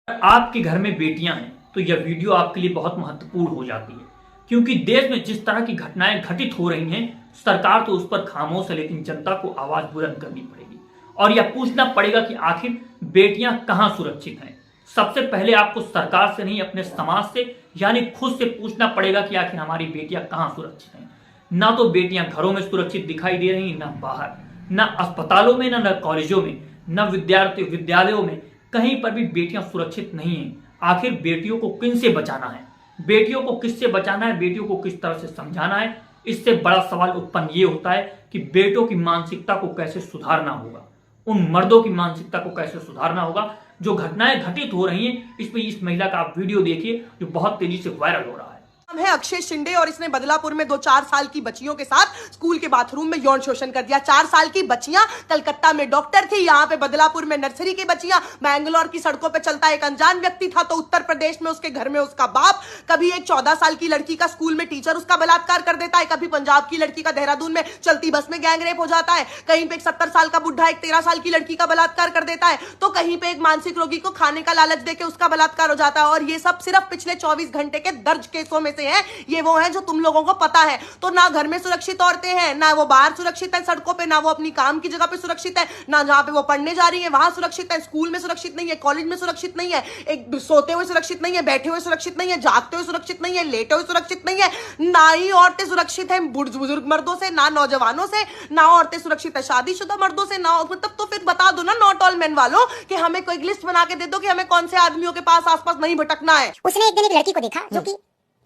आपके घर में बेटियां हैं तो यह वीडियो आपके लिए बहुत महत्वपूर्ण हो जाती है, क्योंकि देश में जिस तरह की घटनाएं घटित हो रही हैं, सरकार तो उस पर खामोश है, लेकिन जनता को आवाज बुलंद करनी पड़ेगी और यह पूछना पड़ेगा कि आखिर बेटियां कहां सुरक्षित हैं। सबसे पहले आपको सरकार से नहीं, अपने समाज से यानी खुद से पूछना पड़ेगा कि आखिर हमारी बेटियां कहां सुरक्षित हैं। ना तो बेटियां घरों में सुरक्षित दिखाई दे रही, ना बाहर, ना अस्पतालों में, ना कॉलेजों में, ना विद्यालयों में, कहीं पर भी बेटियां सुरक्षित नहीं हैं। आखिर बेटियों को किन से बचाना है, बेटियों को किससे बचाना है, बेटियों को किस तरह से समझाना है, इससे बड़ा सवाल उत्पन्न ये होता है कि बेटों की मानसिकता को कैसे सुधारना होगा, उन मर्दों की मानसिकता को कैसे सुधारना होगा। जो घटनाएं घटित हो रही हैं, इस महिला का आप वीडियो देखिए जो बहुत तेजी से वायरल हो रहा है। है अक्षय शिंदे और इसने बदलापुर में 2-4 साल की बच्चियों के साथ स्कूल के बाथरूम में यौन शोषण कर दिया। 4 साल की बच्चियां कलकत्ता में डॉक्टर थी, यहाँ पे बदलापुर में नर्सरी की बच्चियां, बैंगलोर की सड़कों पे चलता एक अनजान व्यक्ति था तो उत्तर प्रदेश में उसके घर में उसका बाप। कभी एक 14 साल की लड़की का स्कूल में टीचर उसका बलात्कार कर देता है, कभी पंजाब की लड़की का देहरादून में चलती बस में गैंग रेप हो जाता है, कहीं पे एक 70 साल का बुढ़ा एक 13 साल की लड़की का बलात्कार कर देता है, तो कहीं पे एक मानसिक रोगी को खाने का लालच देके उसका बलात्कार हो जाता है। और ये सब सिर्फ पिछले 24 घंटे के दर्ज केसों में से है। ये वो है जो तुम लोगों को पता है। तो ना घर में सुरक्षित औरतें हैं, ना वो बाहर सुरक्षित है सड़कों पे, ना वो अपनी काम की जगह पे सुरक्षित है, ना जहां पे वो पढ़ने जा रही है वहां सुरक्षित है, स्कूल में सुरक्षित नहीं है, कॉलेज में सुरक्षित नहीं है, एक सोते हुए सुरक्षित नहीं है, बैठे हुए सुरक्षित नहीं है, जागते हुए सुरक्षित नहीं है, लेटे हुए सुरक्षित नहीं है। ना ही औरतें सुरक्षित है बुजुर्ग मर्दों से, ना नौजवानों से, ना औरतें सुरक्षित है शादीशुदा मर्दों से, ना मतलब। तो फिर बता दो ना नॉट ऑल मेन वालों कि हमें कोई लिस्ट बना के दे दो कि हमें कौन से आदमियों के पास आसपास नहीं भटकना है। उसने एक दिन एक लड़की को देखा जो कि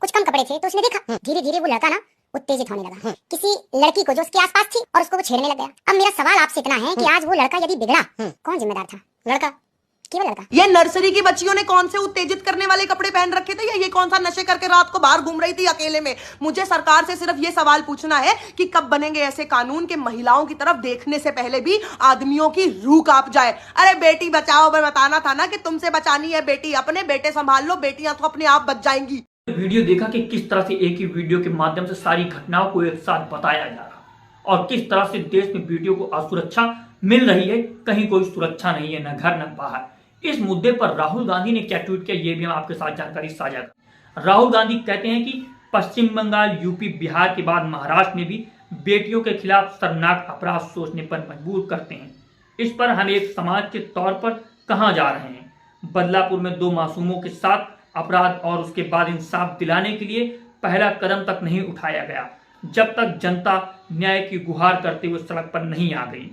कुछ कम कपड़े थे, तो उसने देखा धीरे धीरे वो लड़का ना उत्तेजित होने लगा किसी लड़की को जो उसके आसपास थी और उसको वो छेड़ने लग गया। अब मेरा सवाल आपसे इतना है कि आज वो लड़का यदि बिगड़ा, कौन जिम्मेदार था? लड़का, केवल लड़का। ये नर्सरी की बच्चियों ने कौन से उत्तेजित करने वाले कपड़े पहन रखे थे, या ये कौन सा नशे करके रात को बाहर घूम रही थी अकेले में? मुझे सरकार से सिर्फ ये सवाल पूछना है कि कब बनेंगे ऐसे कानून कि महिलाओं की तरफ देखने से पहले भी आदमियों की रूह कांप जाए। अरे बेटी बचाओ में बताना था ना कि तुमसे बचानी है बेटी, अपने बेटे संभाल लो, बेटियां तो अपने आप बच जाएंगी। वीडियो देखा कि किस तरह से एक ही वीडियो के माध्यम से सारी घटनाओं को एक साथ बताया जा रहा और किस तरह से देश में बेटियों को असुरक्षा मिल रही है, कहीं कोई सुरक्षा नहीं है, न घर न बाहर। इस मुद्दे पर राहुल गांधी ने क्या ट्वीट किया, ये भी हम आपके साथ जानकारी साझा करें। राहुल गांधी कहते हैं कि पश्चिम बंगाल, यूपी, बिहार के बाद महाराष्ट्र में भी बेटियों के खिलाफ शर्मनाक अपराध सोचने पर मजबूर करते हैं। इस पर हम एक समाज के तौर पर कहां जा रहे हैं? बदलापुर में 2 मासूमों के साथ अपराध और उसके बाद इंसाफ दिलाने के लिए पहला कदम तक नहीं उठाया गया, जब तक जनता न्याय की गुहार करते हुए सड़क पर नहीं आ गई।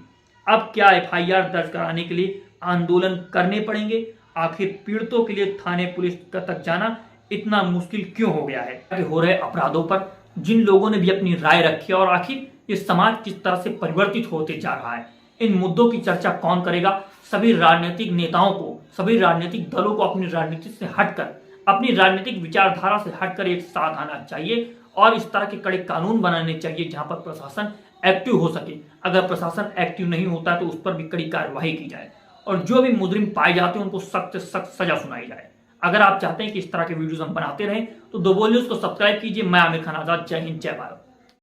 अब क्या एफआईआर दर्ज कराने के लिए आंदोलन करने पड़ेंगे? आखिर पीड़ितों के लिए थाने पुलिस तक जाना इतना मुश्किल क्यों हो गया है? हो रहे अपराधों पर जिन लोगों ने भी अपनी राय रखी और आखिर ये समाज किस तरह से परिवर्तित होते जा रहा है, इन मुद्दों की चर्चा कौन करेगा? सभी राजनीतिक नेताओं को, सभी राजनीतिक दलों को अपनी राजनीति से हटकर, अपनी राजनीतिक विचारधारा से हटकर एक साथ आना चाहिए और इस तरह के कड़े कानून बनाने चाहिए जहां पर प्रशासन एक्टिव हो सके। अगर प्रशासन एक्टिव नहीं होता है तो उस पर भी कड़ी कार्रवाई की जाए और जो भी मुजरिम पाए जाते हैं उनको सख्त से सख्त सजा सुनाई जाए। अगर आप चाहते हैं कि इस तरह के वीडियोस हम बनाते रहें तो दो बोल न्यूज़ को सब्सक्राइब कीजिए। मैं आमिर खान आजाद। जय हिंद, जय भारत।